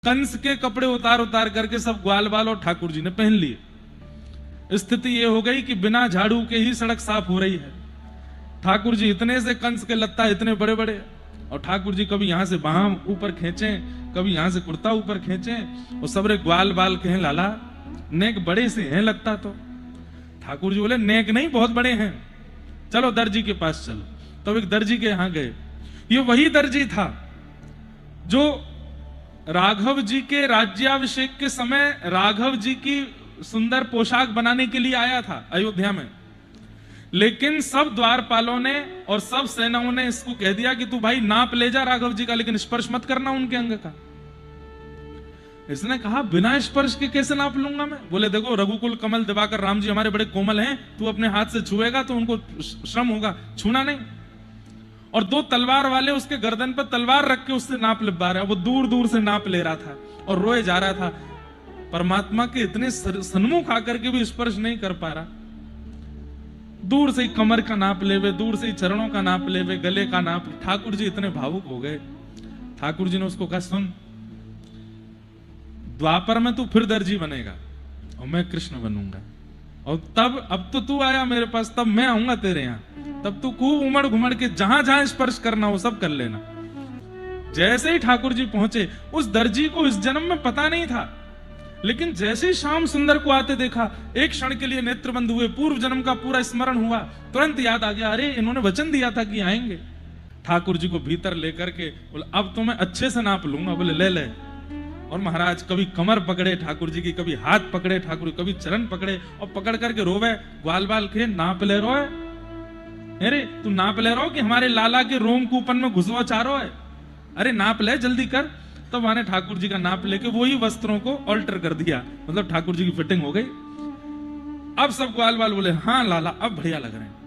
कंस के कपड़े उतार उतार करके सब ग्वाल बाल और ठाकुर जी ने पहन लिए। स्थिति ये हो गई कि बिना झाड़ू के ही सड़क साफ हो रही है। ठाकुर जी इतने से कंस के लत्ता इतने बड़े बड़े, और ठाकुर जी कभी यहां से बाह ऊपर खींचे, कभी यहां से कुर्ता ऊपर खींचे, और सबरे ग्वाल बाल कहें लाला नेक बड़े से हैं लगता। तो ठाकुर जी बोले नेक नहीं बहुत बड़े हैं, चलो दर्जी के पास चलो। तब एक दर्जी के यहां गए। ये वही दर्जी था जो राघव जी के राज्याभिषेक के समय राघव जी की सुंदर पोशाक बनाने के लिए आया था अयोध्या में। लेकिन सब द्वारपालों ने और सब सेनाओं ने इसको कह दिया कि तू भाई नाप ले जा राघव जी का, लेकिन स्पर्श मत करना उनके अंग का। इसने कहा बिना स्पर्श के कैसे नाप लूंगा मैं? बोले देखो रघुकुल कमल दिवाकर राम जी हमारे बड़े कोमल हैं, तू अपने हाथ से छुएगा तो उनको श्रम होगा, छूना नहीं। और दो तलवार वाले उसके गर्दन पर तलवार रख के उससे नाप लिबा रहा है। वो दूर दूर से नाप ले रहा था और रोए जा रहा था। परमात्मा के इतने सन्मुख आकर के भी स्पर्श नहीं कर पा रहा। दूर से ही कमर का नाप लेवे, दूर से ही चरणों का नाप लेवे, गले का नाप। ठाकुर जी इतने भावुक हो गए। ठाकुर जी ने उसको कहा सुन, द्वापर में तू फिर दर्जी बनेगा और मैं कृष्ण बनूंगा, और तब अब तो तू आया मेरे पास, तब मैं आऊंगा तेरे यहां, तब तू खूब उमड़ घुमड़ के जहां जहां स्पर्श करना हो सब कर लेना। जैसे ही ठाकुर जी पहुंचे, उस दर्जी को इस जन्म में पता नहीं था, लेकिन जैसे ही श्याम सुंदर को आते देखा, एक क्षण के लिए नेत्र बंद हुए, पूर्व जन्म का पूरा स्मरण हुआ, तुरंत याद आ गया, अरे इन्होंने वचन दिया था कि आएंगे। ठाकुर जी को भीतर लेकर के बोले अब तो मैं अच्छे से नाप लूंगा। बोले ले ले। और महाराज कभी कमर पकड़े ठाकुर जी की, कभी हाथ पकड़े ठाकुर, कभी चरण पकड़े, और पकड़ करके रोवे, ग्वाल बाल के नाप ले रो है, अरे तू नाप ले रो कि हमारे लाला के रोम कूपन में घुसवा चारो है, अरे नाप ले जल्दी कर। तब मैंने ठाकुर जी का नाप लेके वही वस्त्रों को ऑल्टर कर दिया, मतलब ठाकुर जी की फिटिंग हो गई। अब सब ग्वाल बाल बोले हाँ लाला अब बढ़िया लग रहे हैं।